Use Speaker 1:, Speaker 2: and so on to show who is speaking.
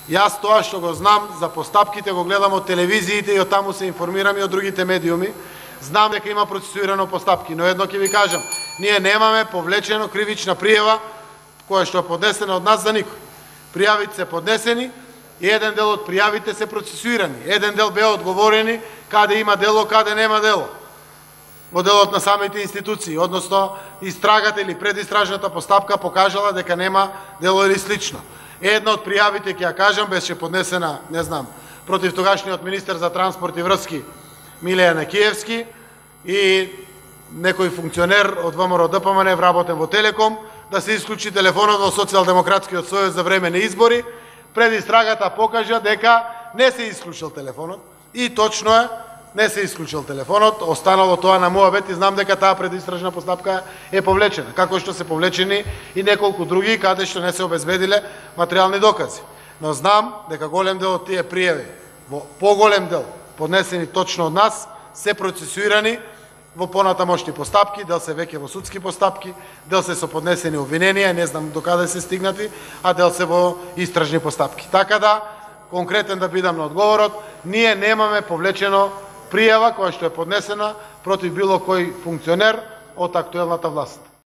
Speaker 1: Јас тоа што го знам за постапките го гледам од телевизиите и од таму се информирам и од другите медиуми. Знам дека има процесуирано постапки, но едно ќе ви кажам, ние немаме повлечено кривична пријава која што е поднесена од нас за никој. Пријавите се поднесени и еден дел од пријавите се процесуирани. Еден дел беа одговорени каде има дело, каде нема дело. Во делот на самите институции, односно истрагата или предистражната постапка покажала дека нема дело или слично. Една од пријавите, ќе ја кажам, беше поднесена, не знам, против тогашниот министер за транспорт и врски Милеја Некиевски и некој функционер од ВМРО ДПМН вработен во Телеком, да се исклучи телефонот во Социјалдемократскиот сојуз за време на избори. Предистрагата покажа дека не се исклучил телефонот и точно е, не се исклучил телефонот, останало тоа на муабет и знам дека таа предистражна постапка е повлечена, како што се повлечени и неколку други каде што не се обезбедиле материјални докази. Но знам дека голем дел од тие пријави, во поголем дел, поднесени точно од нас, се процесуирани во понатамошни постапки, дел се веќе во судски постапки, дел се со поднесени обвиненија, не знам до каде се стигнати, а дел се во истражни постапки. Така да, конкретен да бидам на одговорот, ние немаме повлечено пријава која што е поднесена против било кој функционер од актуелната власт.